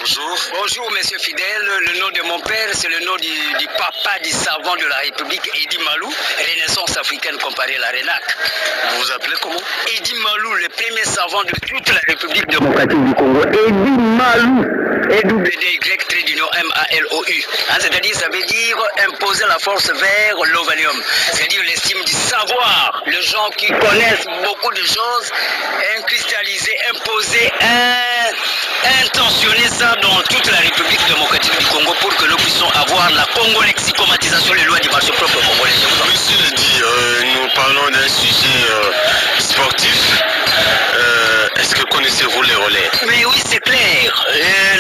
Bonjour. Bonjour, monsieur Fidèle. Le nom de mon père, c'est le nom du papa du savant de la République, Edi Malou, Renaissance africaine comparée à la RENAC. Vous vous appelez comment? Edi Malou, le premier savant de toute la République démocratique du Congo. Edi Malou. E-W-D-Y-M-A-L-O-U. C'est-à-dire, ça veut dire imposer la force vers l'ovalium. C'est-à-dire l'estime du savoir. Les gens qui connaissent beaucoup de choses, cristalliser, imposer, intentionner ça dans toute la République démocratique du Congo pour que nous puissions avoir la congolexicomatisation des lois du marché propre congolais. Monsieur le dit, nous parlons d'un sujet sportif. Est-ce que connaissez-vous les relais? Mais oui, c'est clair.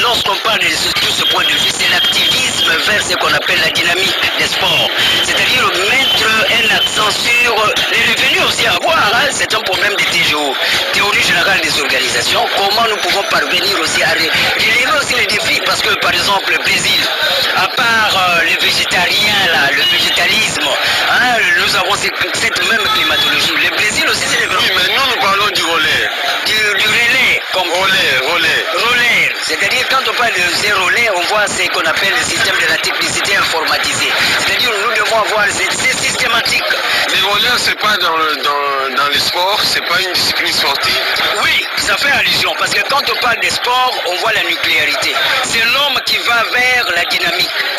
Lorsqu'on parle de tout ce point de vue, c'est l'activisme vers ce qu'on appelle la dynamique des sports. C'est-à-dire mettre un accent sur les revenus aussi à avoir. C'est un problème de TGO, théorie générale des organisations. Comment nous pouvons parvenir aussi à relever aussi les défis? Parce que par exemple, le Brésil, à part les végétariens, là, le végétalisme, nous avons cette même climatologie. Le Brésil aussi, c'est le Oui, mais nous parlons du relais. Du relais, comme relais. C'est-à-dire quand on parle de ces relais, on voit ce qu'on appelle le système de la technicité informatisée. C'est-à-dire nous devons avoir c'est systématique. Les relais, c'est pas dans les sports, c'est pas une discipline sportive. Oui, ça fait allusion parce que quand on parle des sports, on voit la nucléarité. C'est l'homme qui va vers la dynamique.